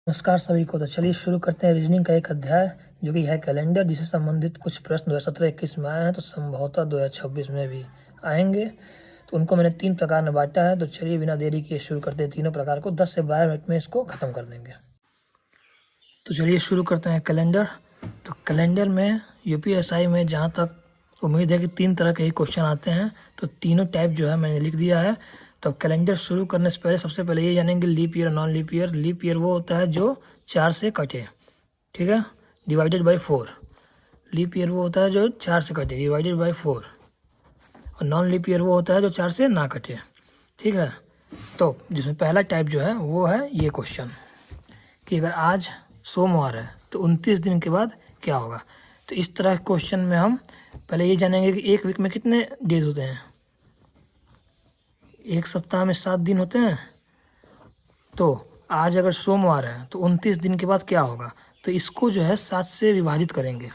नमस्कार सभी को। तो चलिए शुरू करते हैं रीजनिंग का एक अध्याय जो कि है कैलेंडर, जिससे संबंधित कुछ प्रश्न 2017-21 में आए हैं तो संभवतः 2026 में भी आएंगे। तो उनको मैंने 3 प्रकार में बांटा है। तो चलिए बिना देरी किए शुरू करते हैं। तीनों प्रकार को 10 से 12 मिनट में इसको ख़त्म कर देंगे। तो चलिए शुरू करते हैं कैलेंडर। तो कैलेंडर में यूपीएसआई में जहाँ तक उम्मीद है कि 3 तरह के ही क्वेश्चन आते हैं, तो तीनों टाइप जो है मैंने लिख दिया है। तो कैलेंडर शुरू करने से पहले सबसे पहले ये जानेंगे leap year, non leap year. Leap year वो होता है जो 4 से कटे, ठीक है, डिवाइडेड बाई 4। लीप ईयर वो होता है जो 4 से कटे, डिवाइडेड बाई 4। और नॉन लीप ईयर वो होता है जो 4 से ना कटे, ठीक है। तो जिसमें पहला टाइप जो है वो है ये क्वेश्चन कि अगर आज सोमवार है तो 29 दिन के बाद क्या होगा। तो इस तरह के क्वेश्चन में हम पहले ये जानेंगे कि एक वीक में कितने डेज होते हैं। एक सप्ताह में 7 दिन होते हैं। तो आज अगर सोमवार है तो 29 दिन के बाद क्या होगा। तो इसको जो है 7 से विभाजित करेंगे।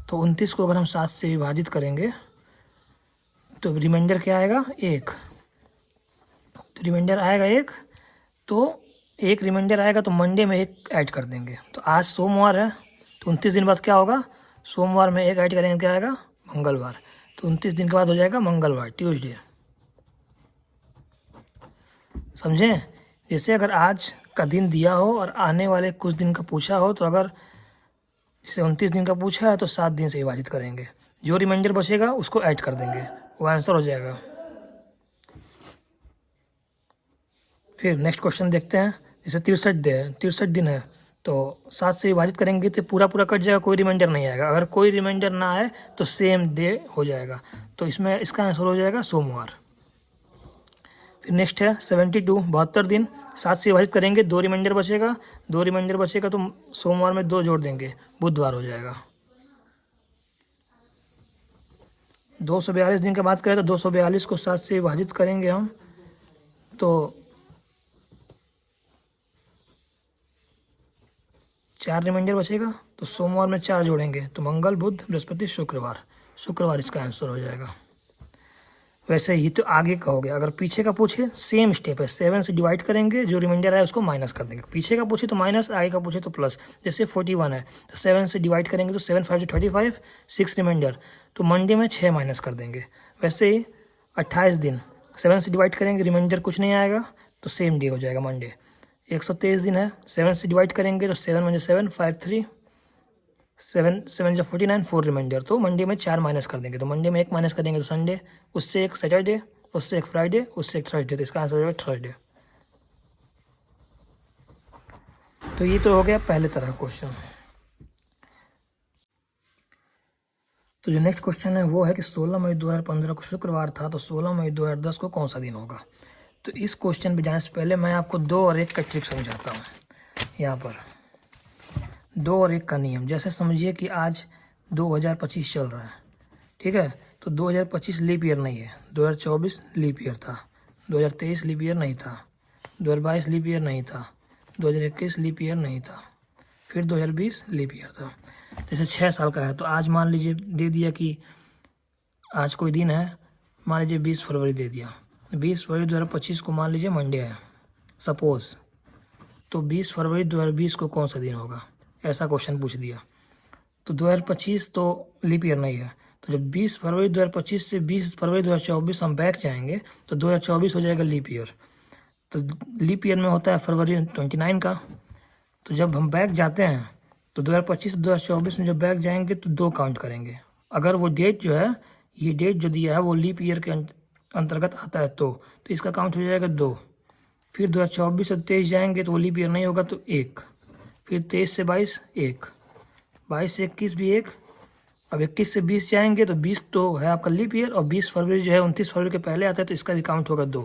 तो 29 को अगर हम 7 से विभाजित करेंगे तो रिमाइंडर क्या आएगा, 1। तो रिमाइंडर आएगा 1। तो एक रिमाइंडर आएगा तो मंडे में 1 ऐड कर देंगे। तो आज सोमवार है तो 29 दिन बाद क्या होगा, सोमवार में 1 ऐड करेंगे, क्या आएगा, मंगलवार। तो 29 दिन के बाद हो जाएगा मंगलवार, ट्यूसडे। समझें। जैसे अगर आज का दिन दिया हो और आने वाले कुछ दिन का पूछा हो, तो अगर जैसे 29 दिन का पूछा है तो 7 दिन से विभाजित करेंगे, जो रिमाइंडर बचेगा उसको ऐड कर देंगे, वो आंसर हो जाएगा। फिर नेक्स्ट क्वेश्चन देखते हैं। जैसे 63 दिन है तो 7 से विभाजित करेंगे तो पूरा पूरा कट जाएगा, कोई रिमाइंडर नहीं आएगा। अगर कोई रिमाइंडर ना आए तो सेम डे हो जाएगा। तो इसमें इसका आंसर हो जाएगा सोमवार। फिर नेक्स्ट है 72 दिन। 7 से विभाजित करेंगे, 2 रिमाइंडर बचेगा। 2 रिमाइंडर बचेगा तो सोमवार में 2 जोड़ देंगे, बुधवार हो जाएगा। 242 दिन की बात करें तो 242 को 7 से विभाजित करेंगे हम तो 4 रिमाइंडर बचेगा। तो सोमवार में 4 जोड़ेंगे तो मंगल, बुध, बृहस्पति, शुक्रवार। शुक्रवार इसका आंसर हो जाएगा। वैसे ही तो आगे का हो गया। अगर पीछे का पूछे सेम स्टेप है, 7 से डिवाइड करेंगे, जो रिमाइंडर है उसको माइनस कर देंगे। पीछे का पूछे तो माइनस, आगे का पूछे तो प्लस। जैसे 41 है तो 7 से डिवाइड करेंगे तो 7 5 35, 6 रिमाइंडर, तो मंडे में 6 माइनस कर देंगे। वैसे ही 28 दिन, 7 से डिवाइड करेंगे, रिमाइंडर कुछ नहीं आएगा तो सेम डे हो जाएगा, मंडे। 123 दिन है, 7 से डिवाइड करेंगे तो 7 × 7 5 3 7 7 × 49, 4 रिमाइंडर, तो मंडे में 4 माइनस कर देंगे। तो मंडे में 1 माइनस करेंगे तो संडे, उससे 1 सैटरडे, उससे 1 फ्राइडे, उससे 1 थर्सडे। तो इसका आंसर हो जाएगा थर्सडे। तो ये तो हो गया पहले तरह क्वेश्चन। तो जो नेक्स्ट क्वेश्चन है वो है कि 16 मई 2015 को शुक्रवार था, तो 16 मई 2010 को कौन सा दिन होगा। तो इस क्वेश्चन पे जाने से पहले मैं आपको 2 और 1 का ट्रिक समझाता हूँ। यहाँ पर 2 और 1 का नियम, जैसे समझिए कि आज 2025 चल रहा है, ठीक है। तो 2025 लीप ईयर नहीं है, 2024 लीप ईयर था, 2023 लीप ईयर नहीं था, 2022 लीप ईयर नहीं था, 2021 लीप ईयर नहीं था, फिर 2020 लीप ईयर था। जैसे 6 साल का है तो आज मान लीजिए दे दिया कि आज कोई दिन है, मान लीजिए 20 फरवरी दे दिया। 20 फरवरी 2025 को मान लीजिए मंडे है सपोज। तो 20 फरवरी 2020 को कौन सा दिन होगा, ऐसा क्वेश्चन पूछ दिया। तो 2025 तो लीप ईयर नहीं है, तो जब 20 फरवरी 2025 से 20 फरवरी 2024 हम बैक जाएंगे तो 2024 हो जाएगा लीप ईयर। तो लीप ईयर में होता है फरवरी 29 का। तो जब हम बैक जाते हैं तो 2025 2024 में जब बैक जाएंगे तो 2 काउंट करेंगे। अगर वो डेट जो है, ये डेट जो दिया है वो लीप ईयर के अंतर्गत आता है तो इसका काउंट हो जाएगा 2। फिर 2024 से 23 जाएंगे तो वो लीप ईयर नहीं होगा तो 1। फिर 23 से 22 1, 22 से 21 भी 1। अब 21 से 20 जाएंगे तो 20 तो है आपका लीप ईयर, और 20 फरवरी जो है 29 फरवरी के पहले आता है तो इसका भी काउंट होगा 2।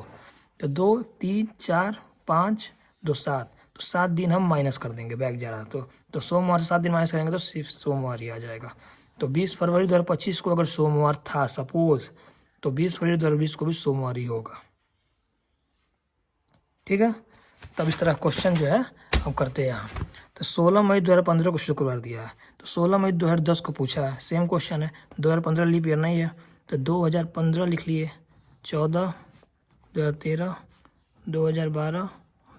तो 2 3 4 5 2 7, तो 7 दिन हम माइनस कर देंगे, बैक जा रहा तो सोमवार से 7 दिन माइनस करेंगे तो सिर्फ सोमवार ही आ जाएगा। तो 20 फरवरी 2025 को अगर सोमवार था सपोज, तो 20 फरवरी 2020 को भी सोमवार ही होगा, ठीक है। तब इस तरह क्वेश्चन जो है हम करते हैं यहाँ। तो 16 मई 2015 को शुक्रवार दिया है, तो 16 मई 2010 को पूछा है, सेम क्वेश्चन है। 2015 लीप ईयर नहीं है तो 2015 लिख लिए, 14, 2013, 2012,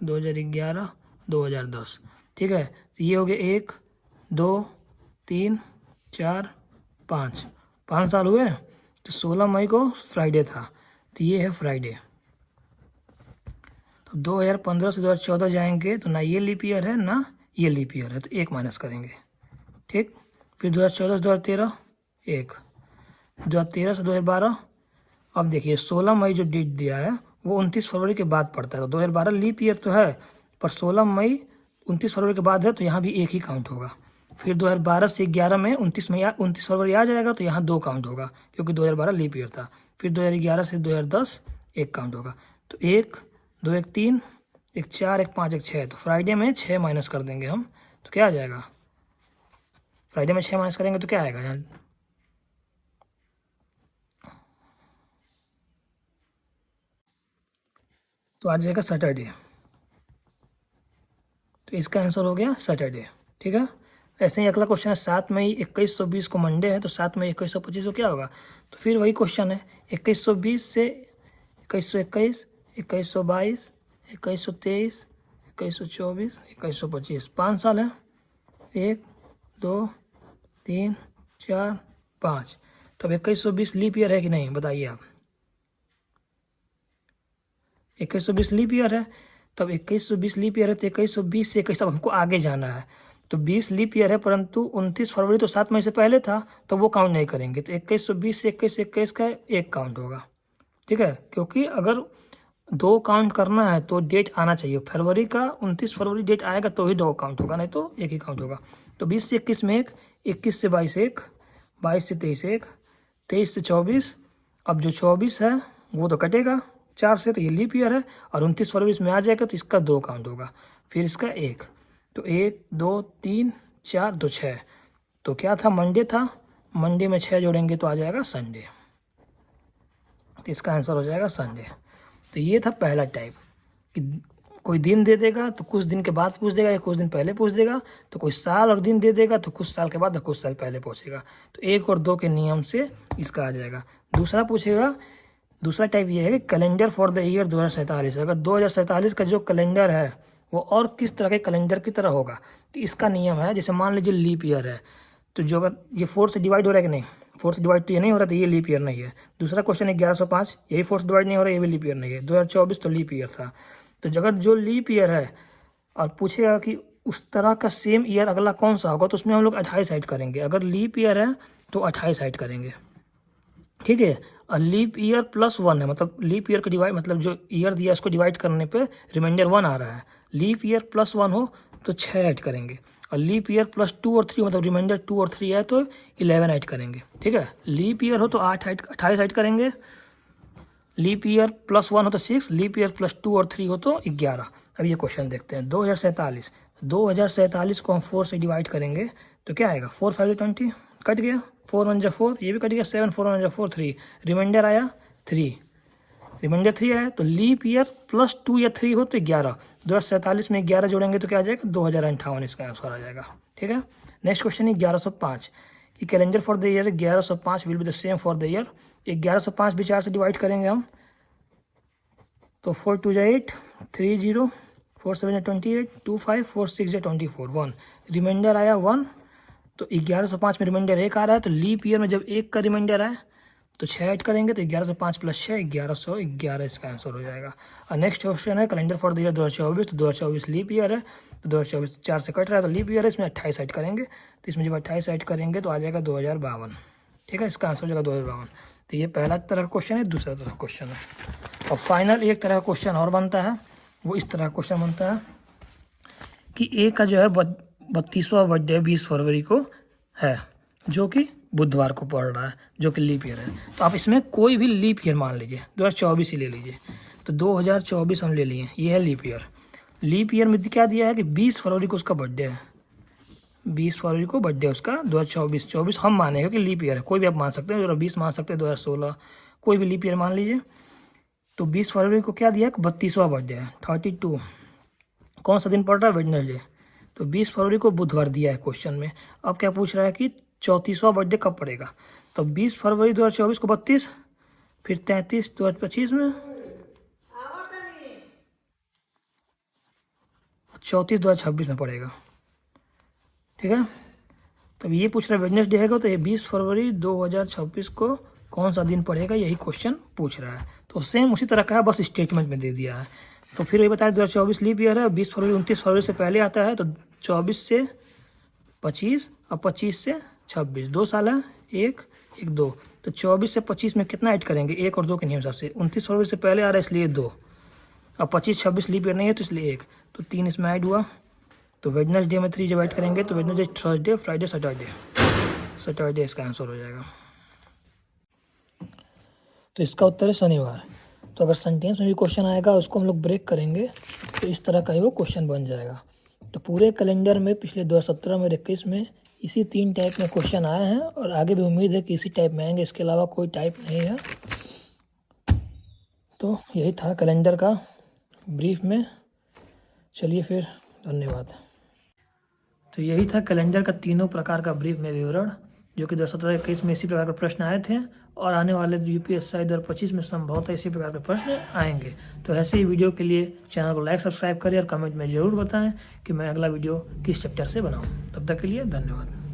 2011, 2010। ठीक है, तो ये हो गया 1 2 3 4 5, 5 साल हुए। तो 16 मई को फ्राइडे था, तो ये है फ्राइडे। तो 2015 से 2014 जाएंगे तो ना ये लीप ईयर है ना ये लीप ईयर है, तो 1 माइनस करेंगे। ठीक, फिर 2014 से 2013 1, 2013 से 2012। अब देखिए 16 मई जो डेट दिया है वो 29 फरवरी के बाद पड़ता है, तो 2012 लीप ईयर तो है, पर 16 मई 29 फरवरी के बाद है, तो यहाँ भी एक ही काउंट होगा। फिर 2012 से 11 में 29 फरवरी आ जाएगा, तो यहाँ 2 काउंट होगा क्योंकि 2012 लीप ईयर था। फिर 2011 से 2010 1 काउंट होगा, तो 1 2 1 3 1 4 1 5 1 6, तो फ्राइडे में 6 माइनस कर देंगे हम, तो क्या आ जाएगा? फ्राइडे में 6 माइनस करेंगे तो क्या आएगा यहाँ? तो आ जाएगा सैटरडे, तो इसका आंसर हो गया सैटरडे। ठीक है, ऐसे ही अगला क्वेश्चन है 7 मई 2120 को मंडे है, तो 7 मई 2125 को क्या होगा? तो फिर वही क्वेश्चन है, 2120 से 2121 2122 2123 2124 2125, 5 साल है। 1 2 3 4 5, तो अब 2120 लीप ईयर है कि नहीं बताइए आप? 2120 लीप ईयर है, तब 2120 लीप ईयर है, तो 2120 से 21 अब हमको आगे जाना है। तो 20 लीप ईयर है, परंतु 29 फरवरी तो 7 मई से पहले था, तो वो काउंट नहीं करेंगे। तो 2120 से 21 का 1 काउंट होगा। ठीक है, क्योंकि अगर 2 काउंट करना है तो डेट आना चाहिए, फरवरी का 29 फरवरी डेट आएगा तो ही 2 काउंट होगा, नहीं तो 1 ही काउंट होगा। तो 20 से 21 में 1, 21 से 22 1, 22 से 23 1, 23 से 24। अब जो 24 है वो तो कटेगा 4 से, तो ये लीप ईयर है, और 29 फरवरी इसमें आ जाएगा, तो इसका 2 काउंट होगा, फिर इसका 1। तो 1 2 3 4 तो 6, तो क्या था? मंडे था, मंडे में 6 जोड़ेंगे तो आ जाएगा संडे, तो इसका आंसर हो जाएगा संडे। तो ये था पहला टाइप कि कोई दिन दे देगा तो कुछ दिन के बाद पूछ देगा या कुछ दिन पहले पूछ देगा, तो कोई साल और दिन दे देगा तो कुछ साल के बाद या कुछ साल पहले पूछेगा। तो 1 और 2 के नियम से इसका आ जाएगा। दूसरा पूछेगा, दूसरा टाइप ये है कि कैलेंडर फॉर द ईयर 2047, अगर 2047 का जो कैलेंडर है वो और किस तरह के कैलेंडर की तरह होगा, तो इसका नियम है, जैसे मान लीजिए लीप ईयर है, तो जो अगर ये 4 से डिवाइड हो रहा है कि नहीं, 4 से डिवाइड तो ये नहीं हो रहा, तो ये लीप ईयर नहीं है। दूसरा क्वेश्चन है 1105, यही 4 से डिवाइड नहीं हो रहा, ये भी लीप ईयर नहीं है। 2024 तो लीप ईयर था, तो अगर जो लीप ईयर है और पूछेगा कि उस तरह का सेम ईयर अगला कौन सा होगा, तो उसमें हम लोग 28 ऐड करेंगे। अगर लीप ईयर है तो 28 ऐड करेंगे। ठीक है, और लीप ईयर +1 है, मतलब लीप ईयर को डिवाइड, मतलब जो ईयर दिया उसको डिवाइड करने पे रिमाइंडर 1 आ रहा है। लीप ईयर +1 हो तो 6 ऐड करेंगे, और लीप ईयर +2 और 3 मतलब रिमाइंडर 2 और 3 है तो 11 ऐड करेंगे। ठीक है, लीप ईयर हो तो 28 ऐड करेंगे, लीप ईयर +1 हो तो 6, लीप ईयर +2 और 3 हो तो 11। अब ये क्वेश्चन देखते हैं 2047 को हम 4 से डिवाइड करेंगे तो क्या आएगा? 4 5 20 कट गया, 4 1 4, ये भी कट गया, 7 4 1 4 3, रिमाइंडर आया 3, रिमाइंडर 3 आया, तो लीप ईयर +2 या 3 हो तो 11। 2047 में 11 जोड़ेंगे तो क्या आ जाएगा? 2058, इसका आंसर आ जाएगा। ठीक है, नेक्स्ट क्वेश्चन है 1105 कि calendar for the year 1105 will be the same for the year. 1105 भी 4 से डिवाइड करेंगे हम, तो 4 2 8 3 0, 4 7 28, 2 5, 4 6 24, 1, रिमाइंडर आया 1। तो 1105 में रिमाइंडर 1 आ रहा है, तो लीप ईयर में जब 1 का रिमाइंडर आए तो 6 ऐड करेंगे, तो 1105 + 6 1111 इसका आंसर हो जाएगा। और नेक्स्ट क्वेश्चन है कैलेंडर फॉर द ईयर 2024, तो 2024 लीप ईयर है, तो 2024 4 से कट रहा है तो लीप ईयर है, इसमें 28 ऐड करेंगे, तो इसमें जब 28 ऐड करेंगे तो आ जाएगा 2052। ठीक है, इसका आंसर हो जाएगा 2052। तो ये पहला तरह का क्वेश्चन है, दूसरा तरह का क्वेश्चन है। और फाइनल एक तरह का क्वेश्चन और बनता है, वो इस तरह का क्वेश्चन बनता है कि ए का जो है 32वां बर्थडे 20 फरवरी को है, जो कि बुधवार को पड़ रहा है, जो कि लीप ईयर है। तो आप इसमें कोई भी लीप ईयर मान लीजिए, 2024 ही ले लीजिए, तो 2024 हम ले लिए, ये है लीप ईयर। लीप ईयर में क्या दिया है कि 20 फरवरी को उसका बर्थडे है, 20 फरवरी को बर्थडे उसका, 2024 हम मानेंगे कि लीप ईयर है, कोई भी आप मान सकते हैं, 2020 मान सकते हैं, 2016, कोई भी लीप ईयर मान लीजिए। तो 20 फरवरी को क्या दिया है? 32वां बर्थडे है, 32। कौन सा दिन पड़ रहा है? वेडनेसडे। तो 20 फरवरी को बुधवार दिया है क्वेश्चन में। अब क्या पूछ रहा है कि 34वां बर्थडे कब पड़ेगा? तो 20 फरवरी 2024 को 32, फिर 33 2025 में, 2026 में पड़ेगा। ठीक है, तब ये पूछ रहा है वेडनेसडे है तो ये 20 फरवरी 2026 को कौन सा दिन पड़ेगा, यही क्वेश्चन पूछ रहा है। तो सेम उसी तरह का है, बस स्टेटमेंट में दे दिया है। तो फिर ये बताया 2024 लीप ईयर है, 20 फरवरी 29 फरवरी से पहले आता है, तो 24 से 25 और 25 से 26 2 साल है, 1 1 2। तो 24 से 25 में कितना ऐड करेंगे, 1 और 2 के नियम हिसाब से। 29 फरवरी से पहले आ रहा है इसलिए 2, अब 25 26 लीप ईयर नहीं है तो इसलिए 1, तो 3 इसमें ऐड हुआ। तो वेडनेसडे में 3 जब ऐड करेंगे तो वेडनेसडे, थर्सडे, फ्राइडे, सैटरडे इसका आंसर हो जाएगा। तो इसका उत्तर है शनिवार। तो अगर सेंटेंस में भी क्वेश्चन आएगा उसको हम लोग ब्रेक करेंगे तो इस तरह का ही वो क्वेश्चन बन जाएगा। तो पूरे कैलेंडर में पिछले 2017 में 21 में इसी 3 टाइप में क्वेश्चन आए हैं और आगे भी उम्मीद है कि इसी टाइप में आएंगे, इसके अलावा कोई टाइप नहीं है। तो यही था कैलेंडर का ब्रीफ में। चलिए फिर, धन्यवाद। तो यही था कैलेंडर का तीनों प्रकार का ब्रीफ में विवरण, जो कि 2017-21 में इसी प्रकार के प्रश्न आए थे और आने वाले यूपीएससी 2025 में संभवतः इसी प्रकार के प्रश्न आएंगे। तो ऐसे ही वीडियो के लिए चैनल को लाइक सब्सक्राइब करें और कमेंट में ज़रूर बताएं कि मैं अगला वीडियो किस चैप्टर से बनाऊं। तब तक के लिए धन्यवाद।